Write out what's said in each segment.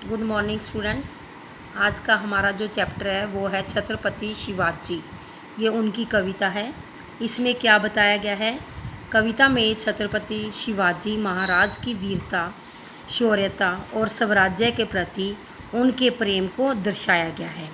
Good morning students. आज का हमारा जो चैप्टर है वो है छत्रपति शिवाजी। ये उनकी कविता है। इसमें क्या बताया गया है? कविता में छत्रपति शिवाजी महाराज की वीरता, शौर्यता और स्वराज्य के प्रति उनके प्रेम को दर्शाया गया है।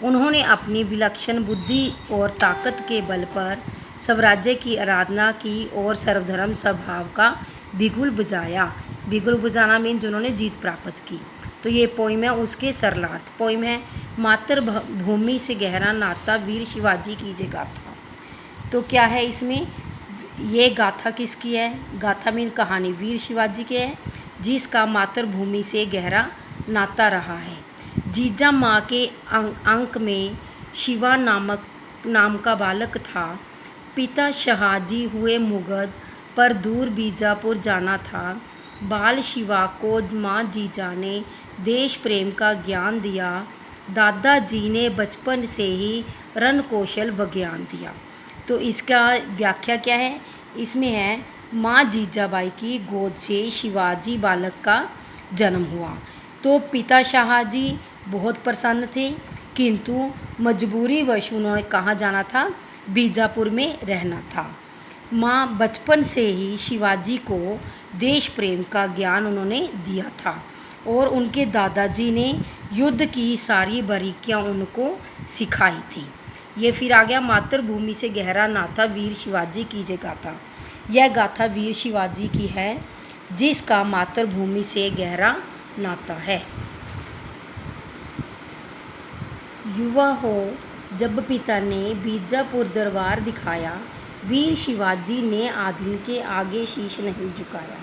उन्होंने अपनी विलक्षण बुद्धि और ताकत के बल पर स्वराज्य की आराधना की और सर्वधर्म स्वभाव का बिगुल बजाया। बिगुल बजाना मीन्स उन्होंने जीत प्राप्त की। तो ये पोइम है, उसके सरलार्थ। पोइम है मातृभूमि से गहरा नाता वीर शिवाजी कीजिए गाथा। तो क्या है इसमें? ये गाथा किसकी है? गाथा मीन कहानी वीर शिवाजी की है, जिसका मातृभूमि से गहरा नाता रहा है। जीजा माँ के अंक में शिवा नाम का बालक था। पिता शहाजी हुए मुगध पर दूर बीजापुर जाना था। बाल शिवा को माँ जीजा ने देश प्रेम का ज्ञान दिया। दादाजी ने बचपन से ही रण कौशल व ज्ञान दिया। तो इसका व्याख्या क्या है? इसमें है माँ जीजाबाई की गोद से शिवाजी बालक का जन्म हुआ। तो पिता शाहजी बहुत प्रसन्न थे, किंतु मजबूरीवश उन्होंने कहाँ जाना था? बीजापुर में रहना था। माँ बचपन से ही शिवाजी को देश प्रेम का ज्ञान उन्होंने दिया था और उनके दादाजी ने युद्ध की सारी बारीकियाँ उनको सिखाई थी। ये फिर आ गया मातृभूमि से गहरा नाता वीर शिवाजी कीजिए गाथा। यह गाथा वीर शिवाजी की है, जिसका मातृभूमि से गहरा नाता है। युवा हो जब पिता ने बीजापुर दरबार दिखाया, वीर शिवाजी ने आदिल के आगे शीश नहीं झुकाया।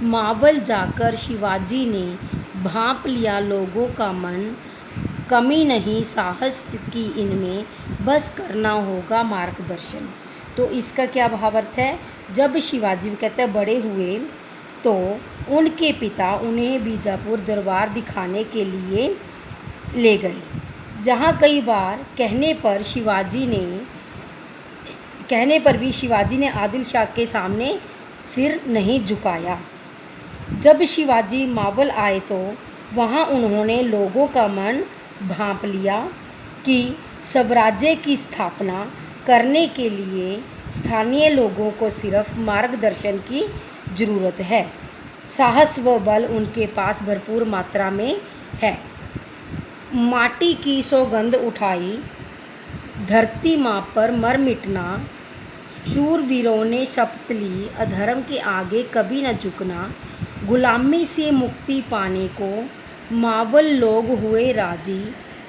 मावल जाकर शिवाजी ने भांप लिया लोगों का मन, कमी नहीं साहस की इनमें, बस करना होगा मार्गदर्शन। तो इसका क्या भावार्थ है? जब शिवाजी कहते हैं बड़े हुए तो उनके पिता उन्हें बीजापुर दरबार दिखाने के लिए ले गए, जहाँ कई बार कहने पर भी शिवाजी ने आदिल शाह के सामने सिर नहीं झुकाया। जब शिवाजी मावल आए तो वहाँ उन्होंने लोगों का मन भांप लिया कि स्वराज्य की स्थापना करने के लिए स्थानीय लोगों को सिर्फ मार्गदर्शन की ज़रूरत है। साहस व बल उनके पास भरपूर मात्रा में है। माटी की सौगंध उठाई, धरती माँ पर मर मिटना, शूरवीरों ने शपथ ली, अधर्म के आगे कभी न झुकना। गुलामी से मुक्ति पाने को मावल लोग हुए राजी,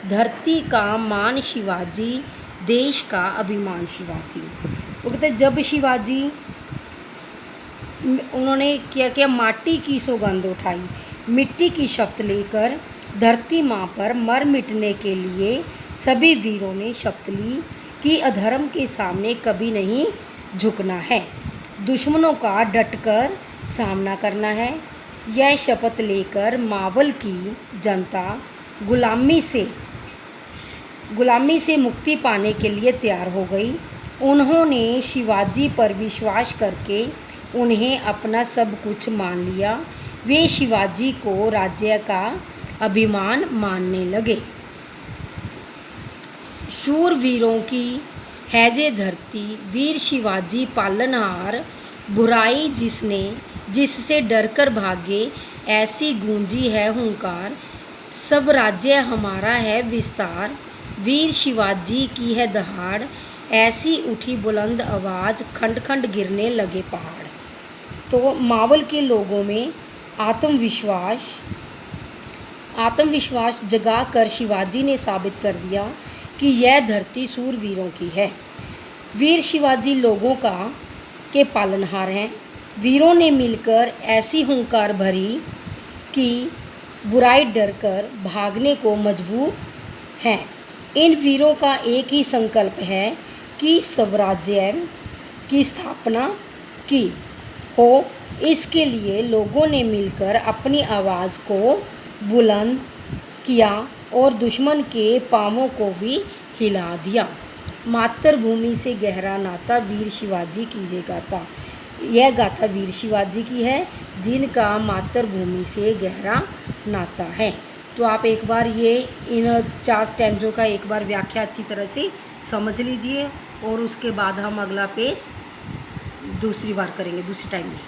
धरती का मान शिवाजी, देश का अभिमान शिवाजी। वो कहते जब शिवाजी उन्होंने क्या माटी की सौगंध उठाई, मिट्टी की शपथ लेकर धरती माँ पर मर मिटने के लिए सभी वीरों ने शपथ ली कि अधर्म के सामने कभी नहीं झुकना है, दुश्मनों का डटकर सामना करना है। यह शपथ लेकर मावल की जनता गुलामी से मुक्ति पाने के लिए तैयार हो गई। उन्होंने शिवाजी पर विश्वास करके उन्हें अपना सब कुछ मान लिया। वे शिवाजी को राज्य का अभिमान मानने लगे। शूरवीरों की हैजे धरती, वीर शिवाजी पालनहार, बुराई जिससे डरकर भागे, ऐसी गूंजी है हुंकार, सब राज्य हमारा है विस्तार, वीर शिवाजी की है दहाड़, ऐसी उठी बुलंद आवाज़, खंड खंड गिरने लगे पहाड़। तो मावल के लोगों में आत्मविश्वास जगाकर शिवाजी ने साबित कर दिया कि यह धरती शूरवीरों की है। वीर शिवाजी लोगों के पालनहार हैं। वीरों ने मिलकर ऐसी हुंकार भरी कि बुराई डरकर भागने को मजबूर हैं। इन वीरों का एक ही संकल्प है कि स्वराज्य की स्थापना की हो। इसके लिए लोगों ने मिलकर अपनी आवाज़ को बुलंद किया और दुश्मन के पांवों को भी हिला दिया। मातृभूमि से गहरा नाता वीर शिवाजी कीजिए गाथा। यह गाथा वीर शिवाजी की है, जिनका मातृभूमि से गहरा नाता है। तो आप एक बार ये इन 4 स्टैंजों का एक बार व्याख्या अच्छी तरह से समझ लीजिए और उसके बाद हम अगला पेज दूसरी बार करेंगे, दूसरे टाइम में।